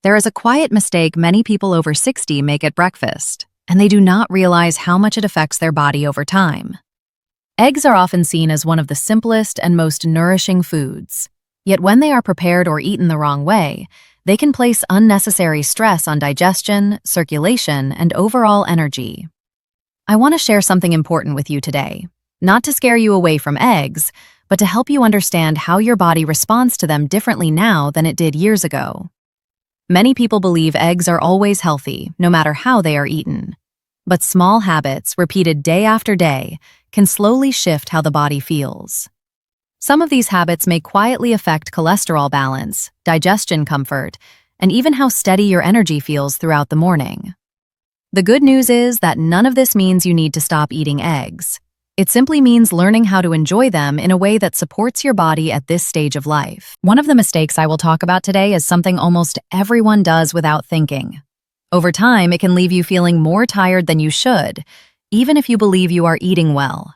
There is a quiet mistake many people over 60 make at breakfast, and they do not realize how much it affects their body over time. Eggs are often seen as one of the simplest and most nourishing foods, yet when they are prepared or eaten the wrong way, they can place unnecessary stress on digestion, circulation, and overall energy. I want to share something important with you today, not to scare you away from eggs, but to help you understand how your body responds to them differently now than it did years ago. Many people believe eggs are always healthy, no matter how they are eaten. But small habits, repeated day after day, can slowly shift how the body feels. Some of these habits may quietly affect cholesterol balance, digestion comfort, and even how steady your energy feels throughout the morning. The good news is that none of this means you need to stop eating eggs. It simply means learning how to enjoy them in a way that supports your body at this stage of life. One of the mistakes I will talk about today is something almost everyone does without thinking. Over time, it can leave you feeling more tired than you should, even if you believe you are eating well.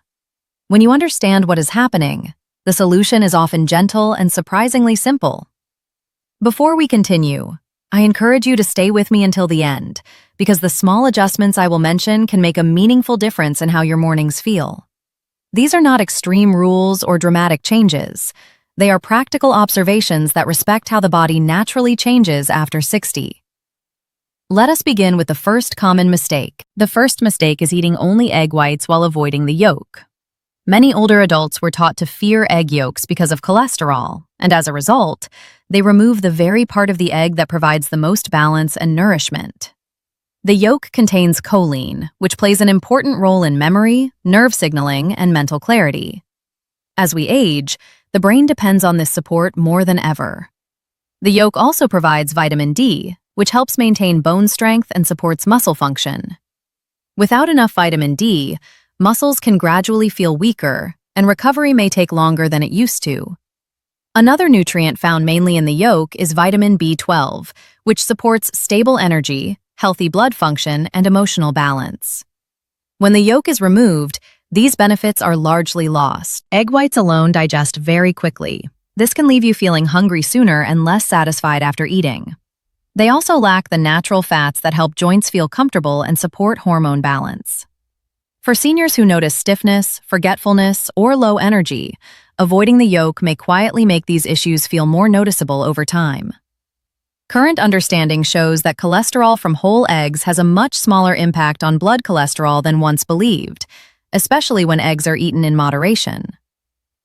When you understand what is happening, the solution is often gentle and surprisingly simple. Before we continue, I encourage you to stay with me until the end, because the small adjustments I will mention can make a meaningful difference in how your mornings feel. These are not extreme rules or dramatic changes. They are practical observations that respect how the body naturally changes after 60. Let us begin with the first common mistake. The first mistake is eating only egg whites while avoiding the yolk. Many older adults were taught to fear egg yolks because of cholesterol, and as a result, they remove the very part of the egg that provides the most balance and nourishment. The yolk contains choline, which plays an important role in memory, nerve signaling, and mental clarity. As we age, the brain depends on this support more than ever. The yolk also provides vitamin D, which helps maintain bone strength and supports muscle function. Without enough vitamin D, muscles can gradually feel weaker, and recovery may take longer than it used to. Another nutrient found mainly in the yolk is vitamin B12, which supports stable energy, healthy blood function, and emotional balance. When the yolk is removed, these benefits are largely lost. Egg whites alone digest very quickly. This can leave you feeling hungry sooner and less satisfied after eating. They also lack the natural fats that help joints feel comfortable and support hormone balance. For seniors who notice stiffness, forgetfulness, or low energy, avoiding the yolk may quietly make these issues feel more noticeable over time. Current understanding shows that cholesterol from whole eggs has a much smaller impact on blood cholesterol than once believed, especially when eggs are eaten in moderation.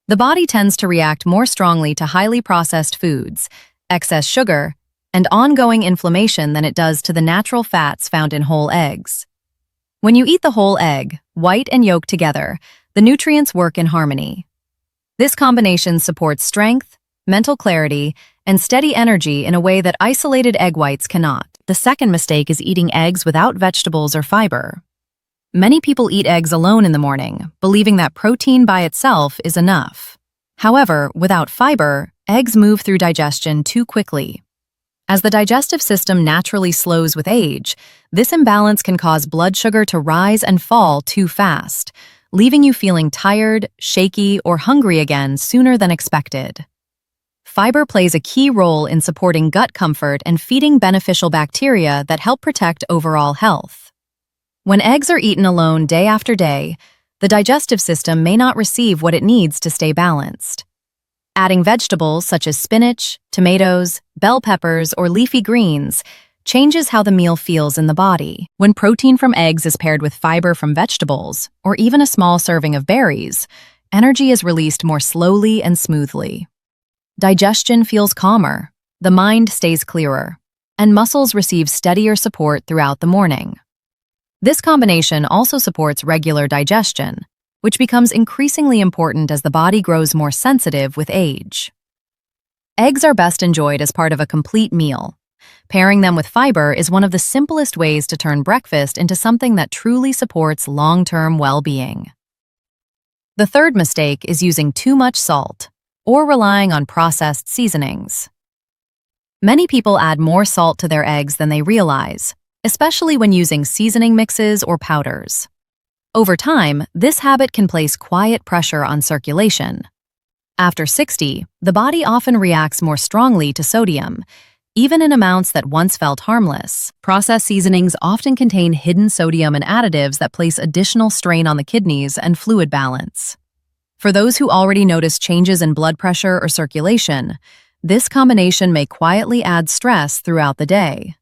The body tends to react more strongly to highly processed foods, excess sugar, and ongoing inflammation than it does to the natural fats found in whole eggs. When you eat the whole egg, white and yolk together, the nutrients work in harmony. This combination supports strength, mental clarity, and steady energy in a way that isolated egg whites cannot. The second mistake is eating eggs without vegetables or fiber. Many people eat eggs alone in the morning, believing that protein by itself is enough. However, without fiber, eggs move through digestion too quickly. As the digestive system naturally slows with age, this imbalance can cause blood sugar to rise and fall too fast, leaving you feeling tired, shaky, or hungry again sooner than expected. Fiber plays a key role in supporting gut comfort and feeding beneficial bacteria that help protect overall health. When eggs are eaten alone day after day, the digestive system may not receive what it needs to stay balanced. Adding vegetables such as spinach, tomatoes, bell peppers, or leafy greens changes how the meal feels in the body. When protein from eggs is paired with fiber from vegetables, or even a small serving of berries, energy is released more slowly and smoothly. Digestion feels calmer, the mind stays clearer, and muscles receive steadier support throughout the morning. This combination also supports regular digestion, which becomes increasingly important as the body grows more sensitive with age. Eggs are best enjoyed as part of a complete meal. Pairing them with fiber is one of the simplest ways to turn breakfast into something that truly supports long-term well-being. The third mistake is using too much salt or relying on processed seasonings. Many people add more salt to their eggs than they realize, especially when using seasoning mixes or powders. Over time, this habit can place quiet pressure on circulation. After 60, the body often reacts more strongly to sodium, Even in amounts that once felt harmless, processed seasonings often contain hidden sodium and additives that place additional strain on the kidneys and fluid balance. For those who already notice changes in blood pressure or circulation, this combination may quietly add stress throughout the day.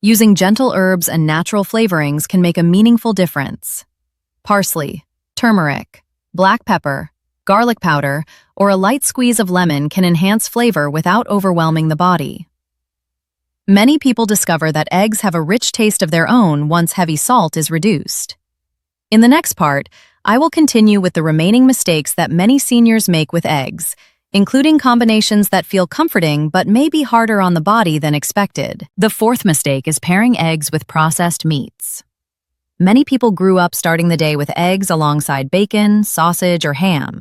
Using gentle herbs and natural flavorings can make a meaningful difference. Parsley, turmeric, black pepper, garlic powder, or a light squeeze of lemon can enhance flavor without overwhelming the body. Many people discover that eggs have a rich taste of their own once heavy salt is reduced. In the next part, I will continue with the remaining mistakes that many seniors make with eggs, including combinations that feel comforting but may be harder on the body than expected. The fourth mistake is pairing eggs with processed meats. Many people grew up starting the day with eggs alongside bacon, sausage, or ham.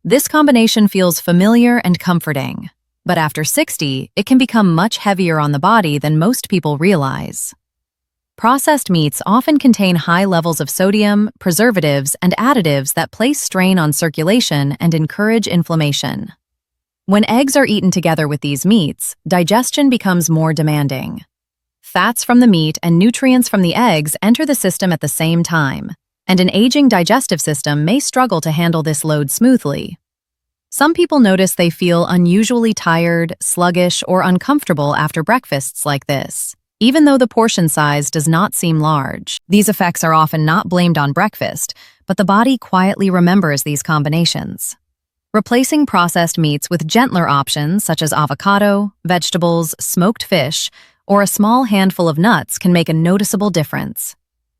This combination feels familiar and comforting, but after 60, it can become much heavier on the body than most people realize. Processed meats often contain high levels of sodium, preservatives, and additives that place strain on circulation and encourage inflammation. When eggs are eaten together with these meats, digestion becomes more demanding. Fats from the meat and nutrients from the eggs enter the system at the same time, and an aging digestive system may struggle to handle this load smoothly. Some people notice they feel unusually tired, sluggish, or uncomfortable after breakfasts like this, even though the portion size does not seem large. These effects are often not blamed on breakfast, but the body quietly remembers these combinations. Replacing processed meats with gentler options such as avocado, vegetables, smoked fish, or a small handful of nuts can make a noticeable difference.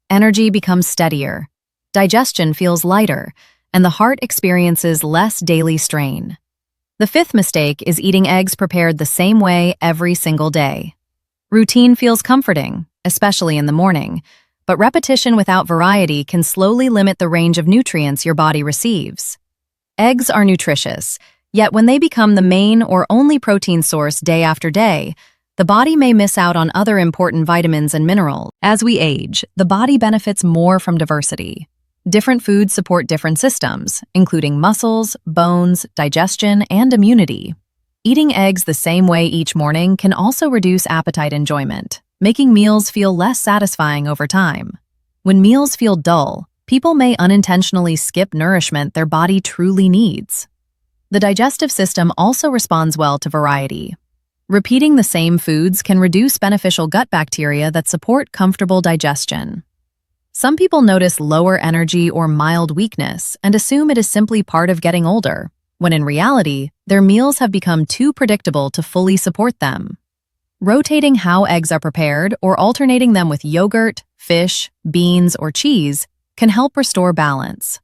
Energy becomes steadier, digestion feels lighter, and the heart experiences less daily strain. The fifth mistake is eating eggs prepared the same way every single day. Routine feels comforting, especially in the morning, but repetition without variety can slowly limit the range of nutrients your body receives. Eggs are nutritious, yet when they become the main or only protein source day after day, the body may miss out on other important vitamins and minerals. As we age, the body benefits more from diversity. Different foods support different systems, including muscles, bones, digestion, and immunity. Eating eggs the same way each morning can also reduce appetite enjoyment, making meals feel less satisfying over time. When meals feel dull, people may unintentionally skip nourishment their body truly needs. The digestive system also responds well to variety. Repeating the same foods can reduce beneficial gut bacteria that support comfortable digestion. Some people notice lower energy or mild weakness and assume it is simply part of getting older, when in reality, their meals have become too predictable to fully support them. Rotating how eggs are prepared or alternating them with yogurt, fish, beans, or cheese can help restore balance.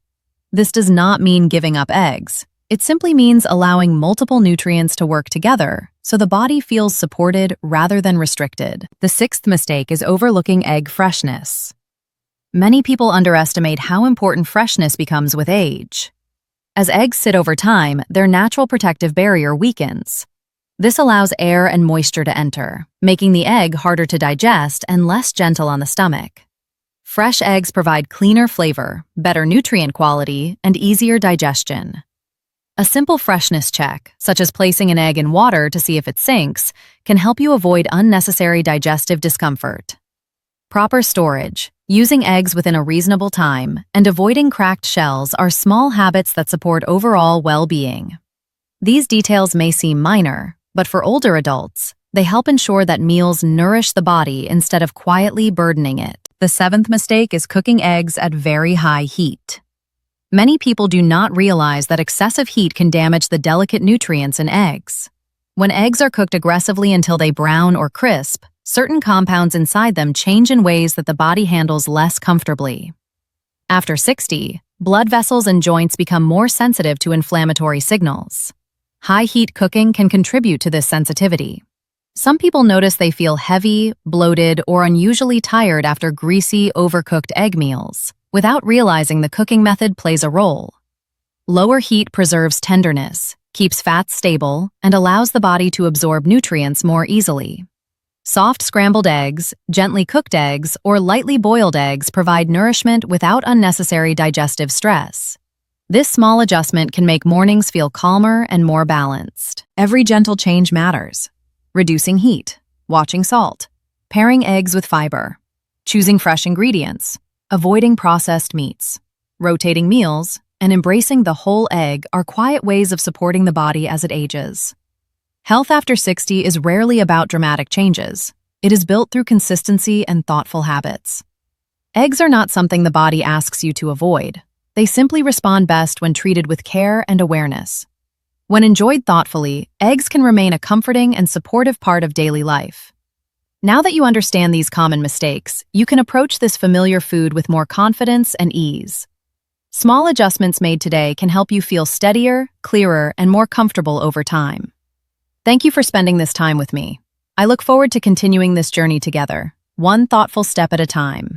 This does not mean giving up eggs. It simply means allowing multiple nutrients to work together so the body feels supported rather than restricted. The sixth mistake is overlooking egg freshness. Many people underestimate how important freshness becomes with age. As eggs sit over time, their natural protective barrier weakens. This allows air and moisture to enter, making the egg harder to digest and less gentle on the stomach. Fresh eggs provide cleaner flavor, better nutrient quality, and easier digestion. A simple freshness check, such as placing an egg in water to see if it sinks, can help you avoid unnecessary digestive discomfort. Proper storage, using eggs within a reasonable time, and avoiding cracked shells are small habits that support overall well-being. These details may seem minor, but for older adults, they help ensure that meals nourish the body instead of quietly burdening it. The seventh mistake is cooking eggs at very high heat. Many people do not realize that excessive heat can damage the delicate nutrients in eggs. When eggs are cooked aggressively until they brown or crisp, certain compounds inside them change in ways that the body handles less comfortably. After 60, blood vessels and joints become more sensitive to inflammatory signals. High-heat cooking can contribute to this sensitivity. Some people notice they feel heavy, bloated, or unusually tired after greasy, overcooked egg meals, without realizing the cooking method plays a role. Lower heat preserves tenderness, keeps fats stable, and allows the body to absorb nutrients more easily. Soft scrambled eggs, gently cooked eggs, or lightly boiled eggs provide nourishment without unnecessary digestive stress. This small adjustment can make mornings feel calmer and more balanced. Every gentle change matters. reducing heat, watching salt, pairing eggs with fiber, choosing fresh ingredients, avoiding processed meats, rotating meals, and embracing the whole egg are quiet ways of supporting the body as it ages. Health after 60 is rarely about dramatic changes. It is built through consistency and thoughtful habits. Eggs are not something the body asks you to avoid. They simply respond best when treated with care and awareness. When enjoyed thoughtfully, eggs can remain a comforting and supportive part of daily life. Now that you understand these common mistakes, you can approach this familiar food with more confidence and ease. Small adjustments made today can help you feel steadier, clearer, and more comfortable over time. Thank you for spending this time with me. I look forward to continuing this journey together, one thoughtful step at a time.